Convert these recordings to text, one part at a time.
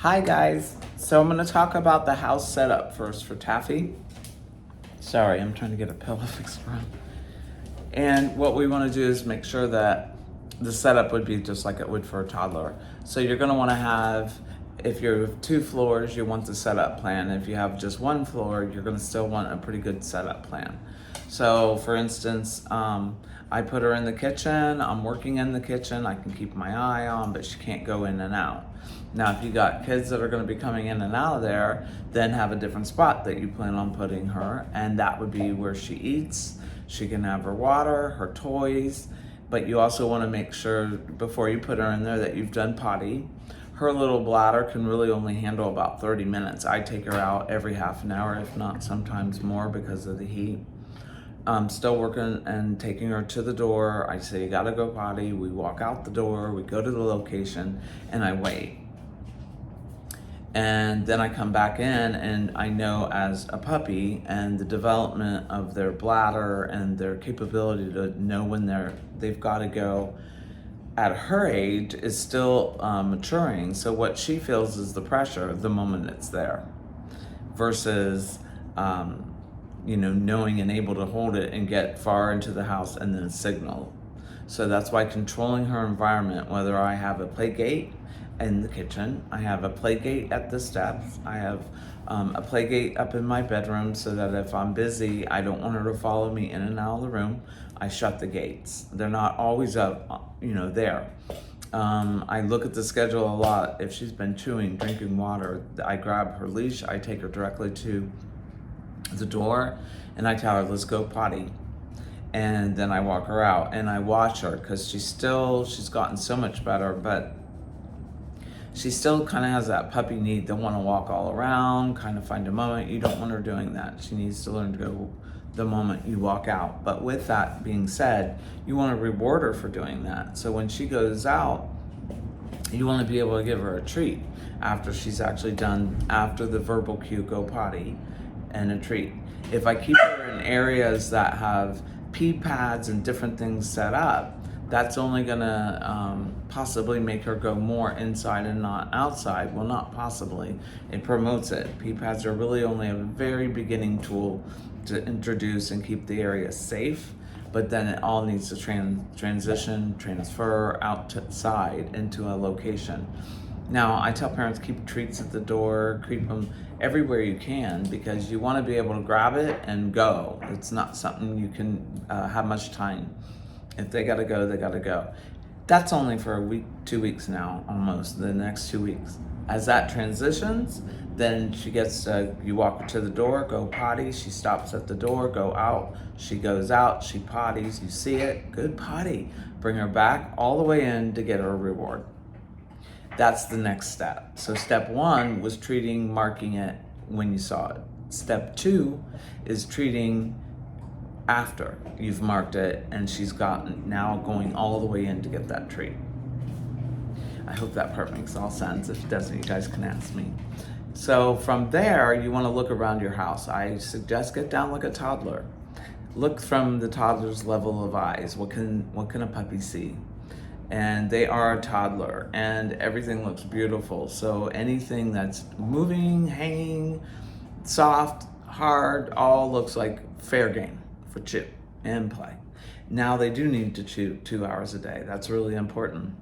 Hi guys, so I'm going to talk about the house setup first for Taffy. Sorry, I'm trying to get a pillow fixed for him. And what we want to do is make sure that the setup would be just like it would for a toddler. So you're going to want to have, if you have 2 floors, you want the setup plan. If you have just 1 floor, you're going to still want a pretty good setup plan. So for instance, I put her in the kitchen, I'm working in the kitchen, I can keep my eye on, but she can't go in and out. Now, if you got kids that are gonna be coming in and out of there, then have a different spot that you plan on putting her, and that would be where she eats. She can have her water, her toys, but you also wanna make sure before you put her in there that you've done potty. Her little bladder can really only handle about 30 minutes. I take her out every half an hour, if not sometimes more because of the heat. I'm still working and taking her to the door. I say, you gotta go potty. We walk out the door, we go to the location, and I wait. And then I come back in, and I know as a puppy and the development of their bladder and their capability to know when they've gotta go at her age is still maturing. So what she feels is the pressure the moment it's there versus knowing and able to hold it and get far into the house and then signal. So that's why controlling her environment, whether I have a play gate in the kitchen, I have a play gate at the steps, I have a play gate up in my bedroom so that if I'm busy, I don't want her to follow me in and out of the room, I shut the gates. They're not always up, there. I look at the schedule a lot. If she's been chewing, drinking water, I grab her leash, I take her directly to the door and I tell her, let's go potty. And then I walk her out and I watch her because she's gotten so much better, but she still kind of has that puppy need to want to walk all around, kind of find a moment. You don't want her doing that. She needs to learn to go the moment you walk out. But with that being said, you want to reward her for doing that. So when she goes out, you want to be able to give her a treat after she's actually done, after the verbal cue, go potty, and a treat. If I keep her in areas that have pee pads and different things set up, that's only gonna possibly make her go more inside and not outside. Well, not possibly, it promotes it. Pee pads are really only a very beginning tool to introduce and keep the area safe, but then it all needs to transfer outside into a location. Now, I tell parents, keep treats at the door, keep them everywhere you can, because you want to be able to grab it and go. It's not something you can have much time. If they gotta go, they gotta go. That's only for a week, 2 weeks now, almost, the next 2 weeks. As that transitions, then she gets, you walk her to the door, go potty, she stops at the door, go out, she goes out, she potties, you see it, good potty. Bring her back all the way in to get her reward. That's the next step. So step 1 was marking it when you saw it. Step 2 is treating after you've marked it and she's gotten, now going all the way in to get that treat. I hope that part makes all sense. If it doesn't, you guys can ask me. So from there, you want to look around your house. I suggest get down like a toddler. Look from the toddler's level of eyes. What can a puppy see? And they are a toddler and everything looks beautiful. So anything that's moving, hanging, soft, hard, all looks like fair game for chew and play. Now they do need to chew 2 hours a day. That's really important.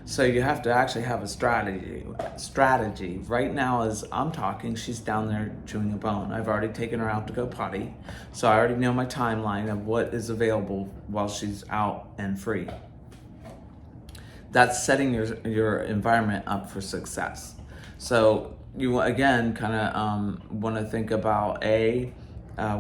So you have to actually have a strategy. Right now as I'm talking, she's down there chewing a bone. I've already taken her out to go potty. So I already know my timeline of what is available while she's out and free. That's setting your environment up for success. So you again kind of want to think about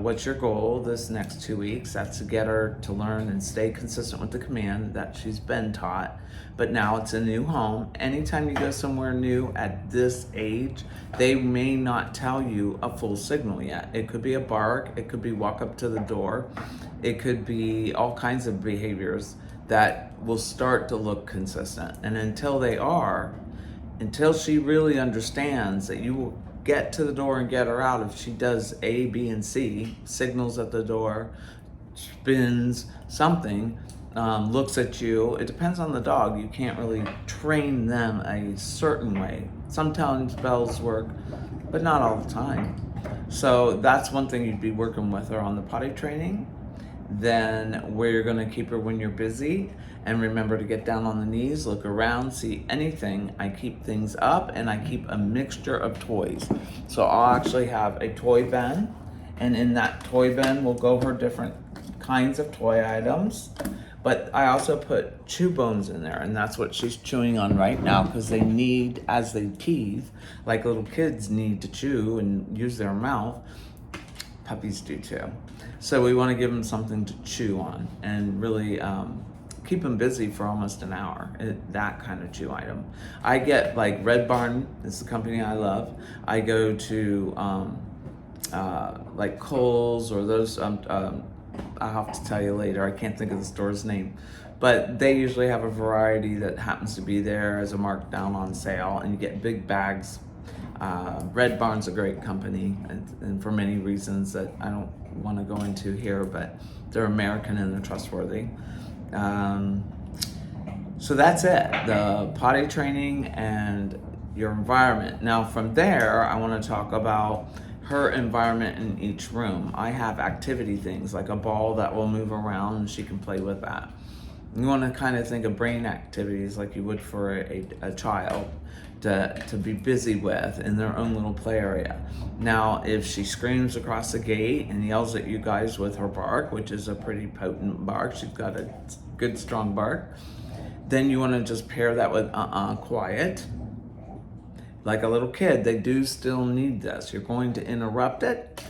what's your goal this next 2 weeks? That's to get her to learn and stay consistent with the command that she's been taught. But now it's a new home. Anytime you go somewhere new at this age, they may not tell you a full signal yet. It could be a bark, it could be walk up to the door, it could be all kinds of behaviors that will start to look consistent. And until she really understands that you will get to the door and get her out, if she does A, B, and C, signals at the door, spins, something, looks at you. It depends on the dog. You can't really train them a certain way. Sometimes bells work, but not all the time. So that's one thing you'd be working with her on the potty training. Then where you're going to keep her when you're busy, and remember to get down on the knees, look around, see anything. I keep things up, and I keep a mixture of toys. So I'll actually have a toy bin, and in that toy bin will go her different kinds of toy items. But I also put chew bones in there, and that's what she's chewing on right now, because they need, as they teeth, like little kids need to chew and use their mouth, puppies do too. So we want to give them something to chew on and really keep them busy for almost an hour, that kind of chew item. I get like Red Barn, is the company I love. I go to like Kohl's or those, I'll have to tell you later. I can't think of the store's name, but they usually have a variety that happens to be there as a markdown on sale, and you get big bags. Red Barn's a great company, and for many reasons that I don't want to go into here, but they're American and they're trustworthy. So that's it, the potty training and your environment. Now from there, I want to talk about her environment in each room. I have activity things like a ball that will move around and she can play with that. You want to kind of think of brain activities like you would for a child to be busy with in their own little play area. Now, if she screams across the gate and yells at you guys with her bark, which is a pretty potent bark, she's got a good strong bark, then you want to just pair that with quiet. Like a little kid, they do still need this. You're going to interrupt it.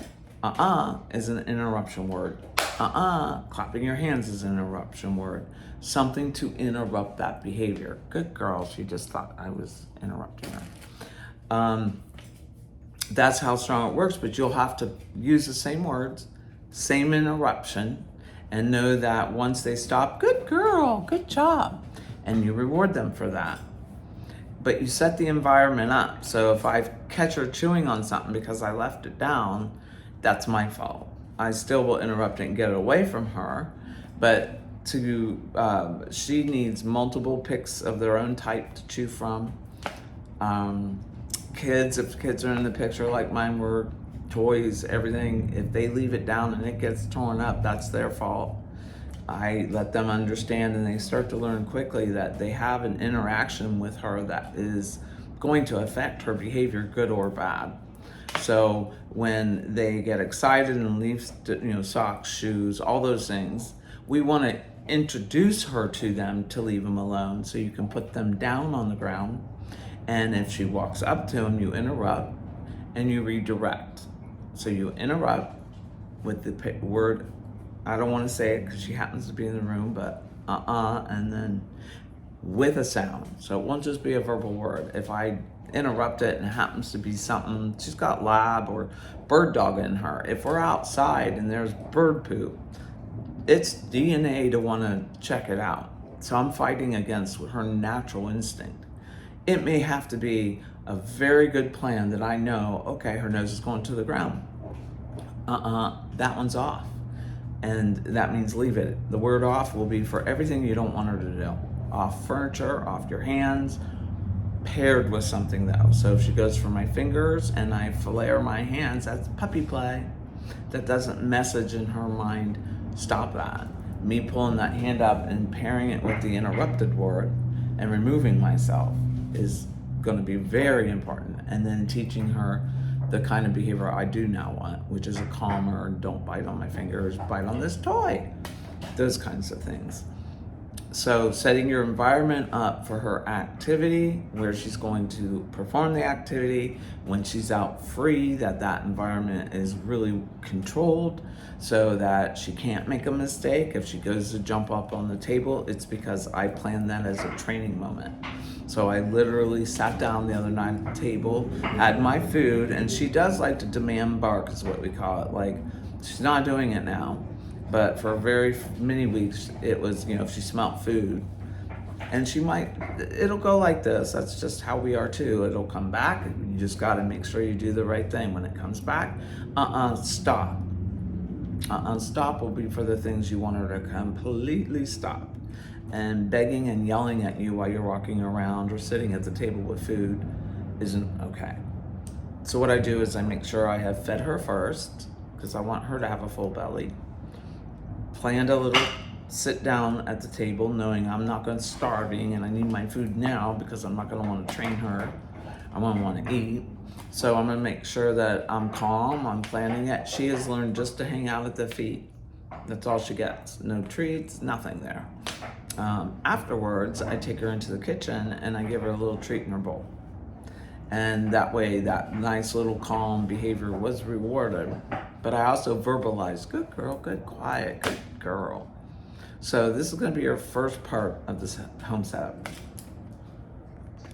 Is an interruption word. Clapping your hands is an interruption word. Something to interrupt that behavior. Good girl, she just thought I was interrupting her. That's how strong it works, but you'll have to use the same words, same interruption, and know that once they stop, good girl, good job, and you reward them for that. But you set the environment up. So if I catch her chewing on something because I left it down, that's my fault. I still will interrupt it and get it away from her, but she needs multiple picks of their own type to chew from. If kids are in the picture like mine were, toys, everything, if they leave it down and it gets torn up, that's their fault. I let them understand, and they start to learn quickly that they have an interaction with her that is going to affect her behavior, good or bad. So when they get excited and leave, socks, shoes, all those things, we want to introduce her to them to leave them alone. So you can put them down on the ground, and if she walks up to them, you interrupt and you redirect. So you interrupt with the word, I don't want to say it because she happens to be in the room, but and then with a sound. So it won't just be a verbal word. If I interrupt it and it happens to be something, she's got lab or bird dog in her. If we're outside and there's bird poop, it's DNA to want to check it out. So I'm fighting against her natural instinct. It may have to be a very good plan that I know, okay, her nose is going to the ground. That one's off. And that means leave it. The word off will be for everything you don't want her to do. Off furniture, off your hands, paired with something though. So if she goes for my fingers and I flare my hands, that's puppy play. That doesn't message in her mind, stop that. Me pulling that hand up and pairing it with the interrupted word and removing myself is going to be very important. And then teaching her the kind of behavior I do now want, which is a calmer, don't bite on my fingers, bite on this toy, those kinds of things. So setting your environment up for her activity, where she's going to perform the activity, when she's out free, that environment is really controlled so that she can't make a mistake. If she goes to jump up on the table, it's because I planned that as a training moment. So I literally sat down the other night at the table, had my food, and she does like to demand bark is what we call it. Like, she's not doing it now, but for very many weeks, it was, if she smelled food, and it'll go like this. That's just how we are too. It'll come back, and you just gotta make sure you do the right thing. When it comes back, stop. Stop will be for the things you want her to completely stop. And begging and yelling at you while you're walking around or sitting at the table with food isn't okay. So what I do is I make sure I have fed her first, because I want her to have a full belly. Planned a little sit down at the table, knowing I'm not going to starving and I need my food now because I'm not going to want to train her. I'm going to want to eat. So I'm going to make sure that I'm calm, I'm planning it. She has learned just to hang out at the feet. That's all she gets. No treats, nothing there. Afterwards, I take her into the kitchen and I give her a little treat in her bowl. And that way, that nice little calm behavior was rewarded. But I also verbalized, good girl, good, quiet, good girl. So this is going to be your first part of this home setup.